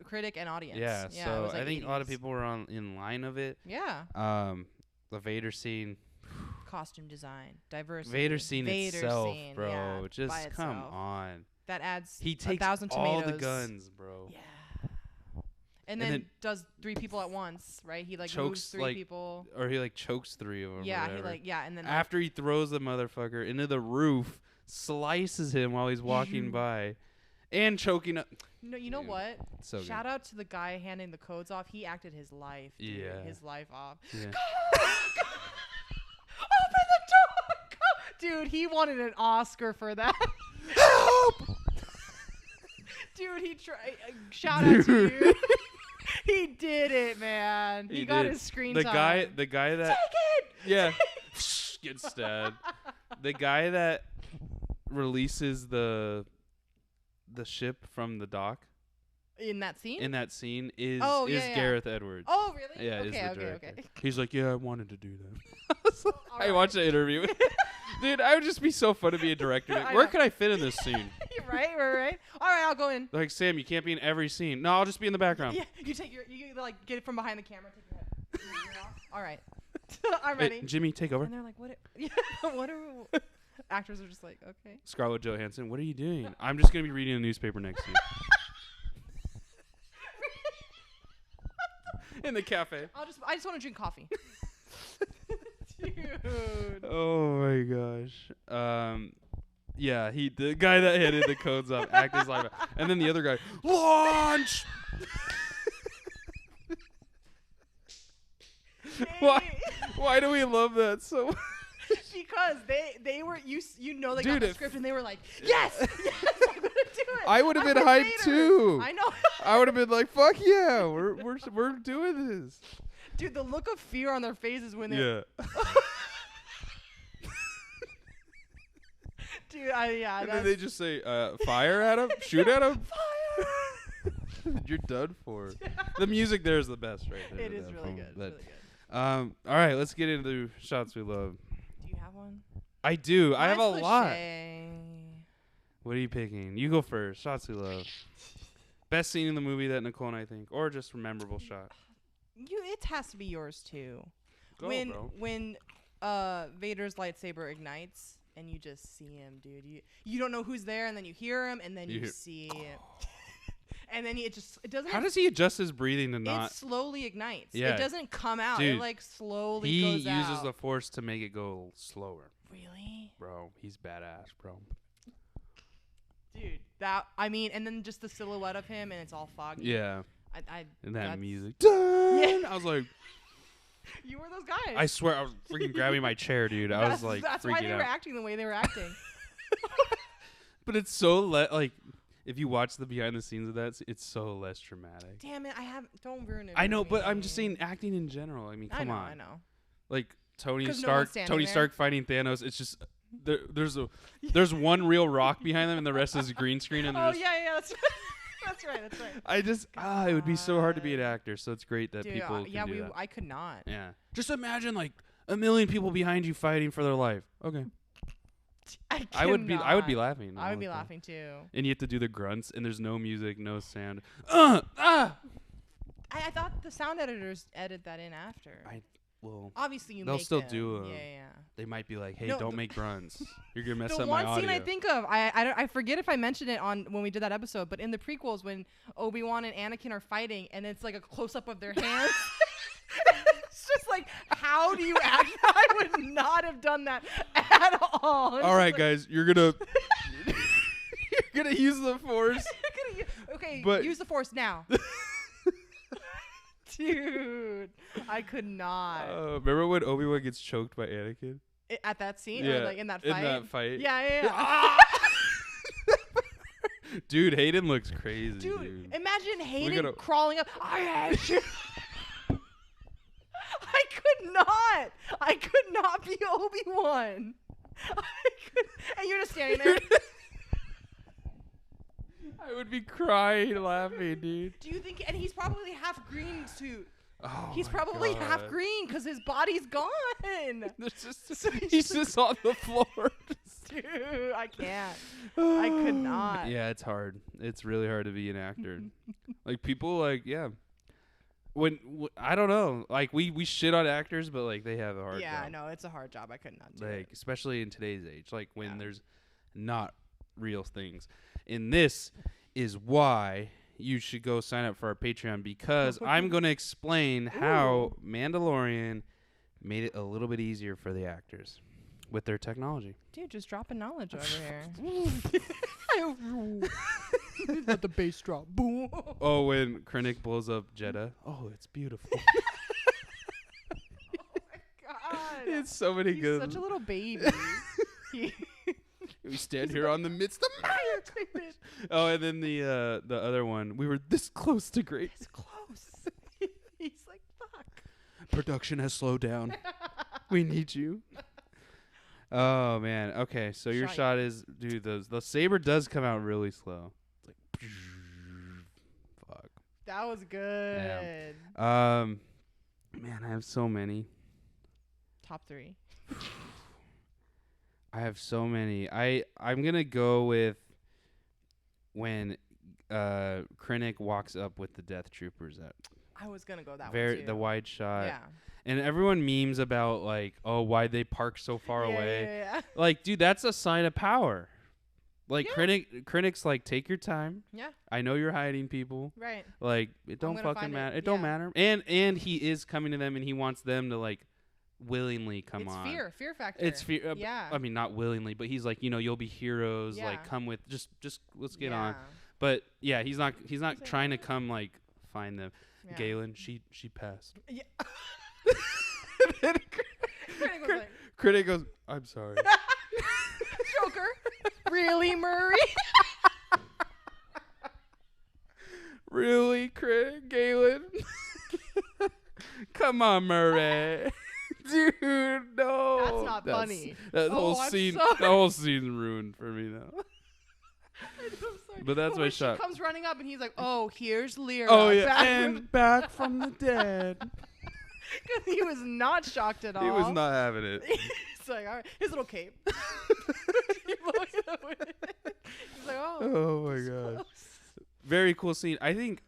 critic and audience. Yeah, so like I think 80s. a lot of people were in line of it. Yeah. The Vader scene, costume design, diversity. Vader scene itself, bro. Yeah, just come on. That adds he takes 1,000 tomatoes. all the guns, bro. Yeah. And then does 3 people at once, right? He like chokes, moves 3 people, or he like chokes 3 of them. Yeah, he and then after he throws the motherfucker into the roof, slices him while he's walking by, and choking up. No, you know what? So shout out to the guy handing the codes off. He acted his life. Dude, his life off. Yeah. Open the door! Dude, he wanted an Oscar for that. Help! Dude, he tried. Shout out to you. He did it, man. He got his screen time. The guy that. Take it! Yeah. Gets stabbed. The guy that releases the ship from the dock. In that scene? is Gareth Edwards. Oh, really? Yeah, okay. He's like, yeah, I wanted to do that. I watched the interview. Dude, I would just be so fun to be a director. Like, where could I fit in this scene? Right. All right, I'll go in. Like, Sam, you can't be in every scene. No, I'll just be in the background. Yeah, you like get it from behind the camera. Take your head. All right. I'm ready. Hey, Jimmy, take over. And they're like, what are actors are just like, okay. Scarlett Johansson, what are you doing? I'm just going to be reading a newspaper next to you. In the cafe. I just want to drink coffee. Dude. Oh my gosh. Yeah, the guy that handed the codes off acted his life out. And then the other guy, launch! Why do we love that so much? Because they were they got the script and they were like, yes, I'm gonna do it. I would have been hyped too. I know. I would have been like, fuck yeah, we're doing this. Dude, the look of fear on their faces when they Dude, and then they just say, fire at him, shoot at him. Fire. You're done for. The music there is the best, right there. It is really good. It's really good. All right, let's get into shots we love. Do you have one? I do. I have a lot. Cliche. What are you picking? You go first. Shots we love. Best scene in the movie that Nicole and I think, or just a memorable shot. It has to be yours too. Go, bro. When Vader's lightsaber ignites and you just see him, dude. You don't know who's there, and then you hear him, and then you see it. And then it doesn't. How does he adjust his breathing to not? It slowly ignites. Yeah. It doesn't come out. Dude, it like slowly goes out. He uses the Force to make it go slower. Really? Bro, he's badass, bro. Dude, and then just the silhouette of him, and it's all foggy. Yeah. And that music. Yeah. I was like. You were those guys. I swear, I was freaking grabbing my chair, dude. I was like, that's why they were acting the way they were acting. But it's so like. If you watch the behind the scenes of that, it's so less dramatic. Damn it, don't ruin it. I know, but I'm just saying acting in general. I mean, come on. I know. Like Tony Stark fighting Thanos. It's just there's one real rock behind them, and the rest is green screen. And that's right. I just it would be so hard to be an actor. So it's great that people can do that. I could not. Yeah, just imagine like 1 million people behind you fighting for their life. Okay. I would be laughing. I would be laughing too. And you have to do the grunts, and there's no music, no sound. I thought the sound editors edit that in after. Obviously they'll still do. Yeah. They might be like, hey, don't make grunts. You're gonna mess up my audio. The one scene I think of, I forget if I mentioned it on when we did that episode, but in the prequels when Obi-Wan and Anakin are fighting, and it's like a close up of their hands. It's just like, how do you act? I would not have done that at all. All right, guys, you're gonna use the Force. But use the Force now. Dude, I could not. Remember when Obi-Wan gets choked by Anakin? At that scene? Yeah. Or like in that fight? In that fight. Yeah. Dude, Hayden looks crazy. Dude. Imagine Hayden crawling up. I hate you. I could not be Obi-Wan. And you're just standing there. I would be crying, laughing, dude. Do you think? And he's probably half green suit. Oh, he's probably half green because his body's gone. He's just on the floor. Dude, I can't. I could not. Yeah, it's hard. It's really hard to be an actor. Like people like I don't know. Like we shit on actors, but like they have a hard job. Yeah, I know it's a hard job. I could not do it. Especially in today's age, like when there's not real things. And this is why you should go sign up for our Patreon, because I'm going to explain how Mandalorian made it a little bit easier for the actors with their technology. Dude, just dropping knowledge over here. Let the bass drop. Boom. Oh, when Krennic blows up Jeddah. Oh, it's beautiful. Oh my God. It's so many good. He's such a little baby. We stand here on the midst of Maya. Oh, and then the other one. We were this close to great. This close. He's like, fuck. Production has slowed down. We need you. Oh man. Okay, so your shot is, dude. The saber does come out really slow. It's like, fuck. That was good. Yeah. Man, I have so many. Top 3. I have so many. I'm gonna go with when Krennic walks up with the Death Troopers. I was gonna go that one too. The wide shot. Yeah. And everyone memes about like, oh, why'd they park so far away? Yeah. Like, dude, that's a sign of power. Like Krennic's like, take your time. Yeah. I know you're hiding people. Right. Like, it don't fucking matter. It don't matter. And he is coming to them, and he wants them to like willingly come on. It's fear factor. It's fear. Yeah. I mean, not willingly, but he's like, you'll be heroes. Yeah. Like, come with. Just let's get on. But yeah, he's not trying to come like find them. Yeah. Galen, she passed. Yeah. Krennic goes, I'm sorry. Joker. Really, Murray? Really, Galen? Come on, Murray. Dude, no. That's not funny. The whole scene's ruined for me now. But that's my shot. She comes running up and he's like, "Oh, here's Lyra." Oh yeah, back from the dead. Because he was not shocked at all. He was not having it. He's like, all right, his little cape. He's like, oh my god, very cool scene. I think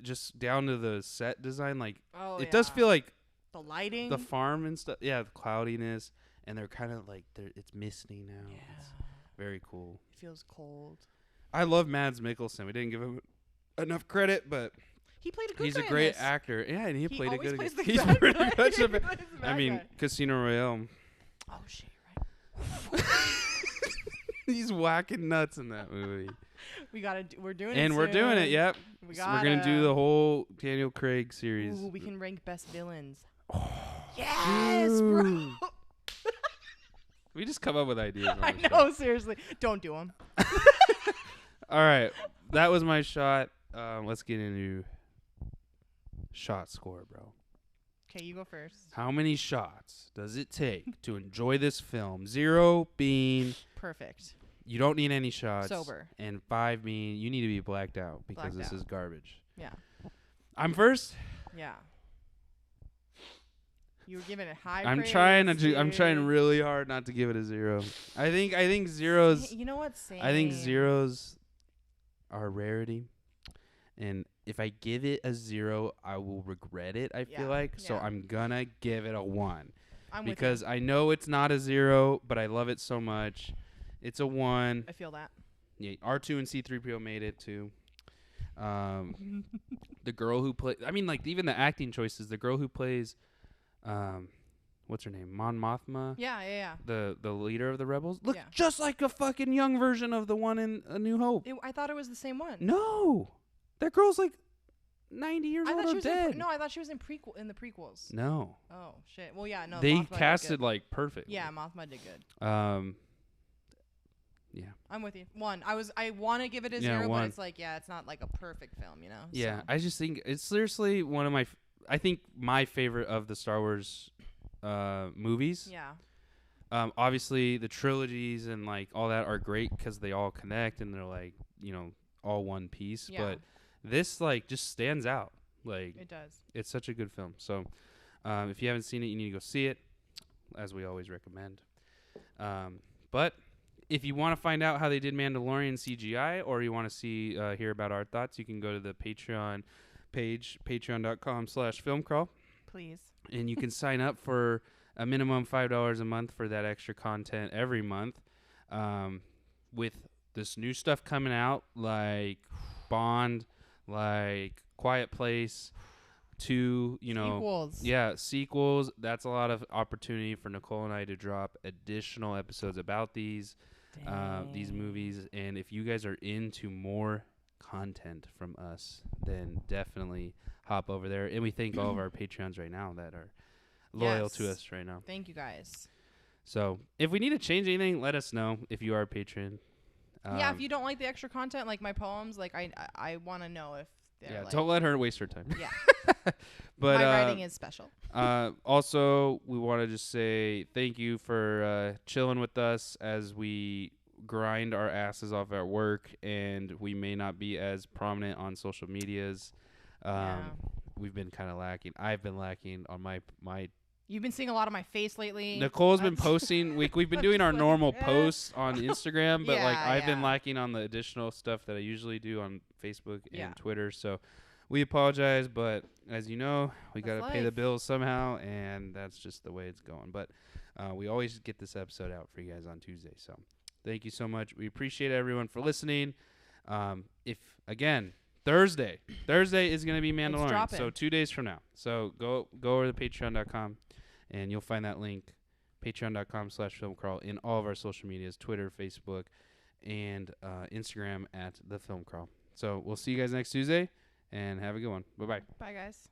just down to the set design, like it does feel like the lighting, the farm and stuff. Yeah, the cloudiness, and they're kind of like it's misty now. Yeah. It's very cool. It feels cold. I love Mads Mikkelsen. We didn't give him enough credit, but he played a good guy. He's a great actor. Yeah, and he played a good guy. He's pretty much a I mean, Casino Royale. Oh shit, right. He's whacking nuts in that movie. We're doing it. And we're doing it, yep. We're going to do the whole Daniel Craig series. Ooh, we can rank best villains. Oh, yes, bro. We just come up with ideas. I know, seriously. Don't do them. All right. That was my shot. Let's get into shot score, bro. Okay, you go first. How many shots does it take to enjoy this film? 0 being perfect. You don't need any shots. Sober. And 5 being you need to be blacked out because this is garbage. Yeah. I'm first. Yeah. You were giving it high. I'm trying really hard not to give it a 0. I think zeros. You know what? Same. I think zeros are rarity, and if I give it a 0, I will regret it. I feel like so. I'm gonna give it a 1 because I know it's not a 0, but I love it so much. It's a 1. I feel that. Yeah, R2 and C-3PO made it too. The girl who plays. I mean, like even the acting choices. The girl who plays. What's her name? Mon Mothma? Yeah. The leader of the rebels. Look just like a fucking young version of the one in A New Hope. I thought it was the same one. No. That girl's like 90 years old or dead. I thought she was in the prequels. No. Oh, shit. Well, yeah, no. They Mothma casted like perfect. Yeah, Mothma did good. Yeah. I'm with you. 1. I want to give it a 0, but it's like, it's not like a perfect film, you know? Yeah, so. I just think it's seriously one of my... I think my favorite of the Star Wars movies. Yeah. Obviously, the trilogies and like all that are great because they all connect and they're like, all one piece. Yeah. But this like just stands out. Like it does. It's such a good film. So if you haven't seen it, you need to go see it, as we always recommend. But if you want to find out how they did Mandalorian CGI, or you want to hear about our thoughts, you can go to the Patreon page, patreon.com/filmcrawl. Please. And you can sign up for a minimum $5 a month for that extra content every month. With this new stuff coming out, like Bond, like Quiet Place, sequels. Sequels. That's a lot of opportunity for Nicole and I to drop additional episodes about these movies. And if you guys are into more content from us, then definitely hop over there. And we thank all of our Patreons right now that are loyal to us right now. Thank you guys. So if we need to change anything, let us know if you are a patron. If you don't like the extra content, like my poems, like I want to know if they're don't let her waste her time. Yeah. But my writing is special. Also, we want to just say thank you for chilling with us as we grind our asses off at work, and we may not be as prominent on social medias. We've been kind of lacking. I've been lacking on my. You've been seeing a lot of my face lately. Nicole's been posting. We've been doing our normal posts on Instagram, but I've been lacking on the additional stuff that I usually do on Facebook and Twitter. So we apologize, but as you know, we got to pay the bills somehow, and that's just the way it's going. But we always get this episode out for you guys on Tuesday. So thank you so much. We appreciate everyone for listening. Thursday is going to be Mandalorian, so 2 days from now. So go over to patreon.com, and you'll find that link, patreon.com/filmcrawl, in all of our social medias, Twitter, Facebook, and Instagram @thefilmcrawl. So we'll see you guys next Tuesday, and have a good one. Bye-bye. Bye, guys.